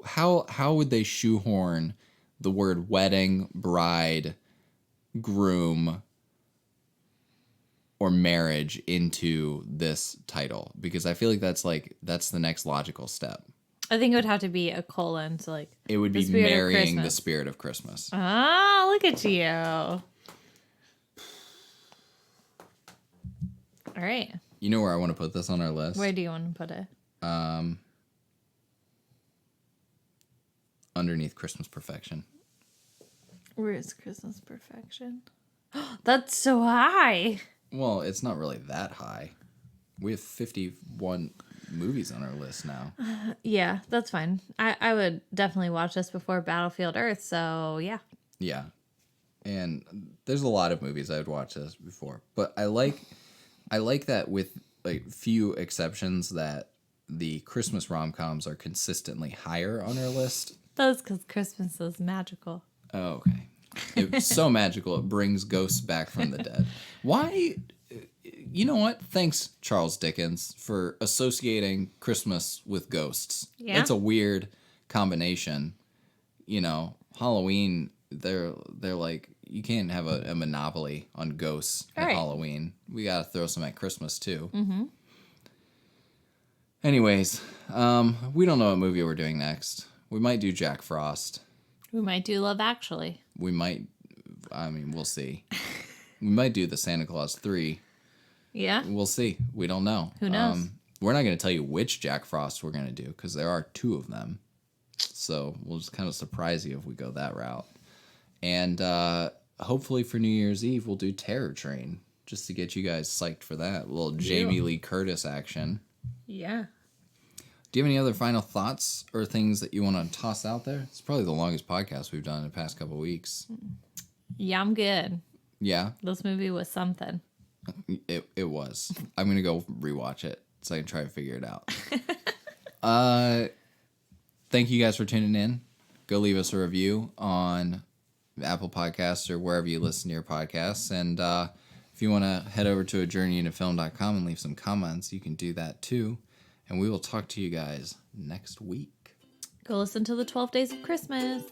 How would they shoehorn the word wedding, bride, groom, or marriage into this title? Because I feel like that's the next logical step. I think it would have to be a colon, so like It would the be spirit of marrying the Christmas. spirit of Christmas. Ah, look at you. All right. You know where I want to put this on our list? Where do you want to put it? Underneath Christmas Perfection. Where is Christmas Perfection? That's so high. Well, it's not really that high. We have 51 movies on our list now. Yeah, that's fine. I would definitely watch this before Battlefield Earth, so yeah. Yeah. And there's a lot of movies I would watch this before. But I like that with like few exceptions that the Christmas rom-coms are consistently higher on our list. That's because Christmas is magical. Oh, okay. It's so magical it brings ghosts back from the dead. Why? You know what? Thanks, Charles Dickens, for associating Christmas with ghosts. Yeah. It's a weird combination. Halloween, they're like, you can't have a monopoly on ghosts at Right. Halloween. We got to throw some at Christmas, too. Mm-hmm. Anyways, we don't know what movie we're doing next. We might do Jack Frost. We might do Love Actually. We might, we'll see. We might do the Santa Claus 3. Yeah. We'll see. We don't know. Who knows? We're not going to tell you which Jack Frost we're going to do because there are 2 of them. So we'll just kind of surprise you if we go that route. And hopefully for New Year's Eve, we'll do Terror Train just to get you guys psyched for that. A little Jamie Lee Curtis action. Yeah. Do you have any other final thoughts or things that you want to toss out there? It's probably the longest podcast we've done in the past couple of weeks. Yeah, I'm good. Yeah, This movie was something. it was. I'm going to go rewatch it so I can try to figure it out. Thank you guys for tuning in. Go leave us a review on Apple Podcasts or wherever you listen to your podcasts. And if you want to head over to ajourneyintofilm.com and leave some comments, you can do that too. And we will talk to you guys next week. Go listen to the 12 Days of Christmas.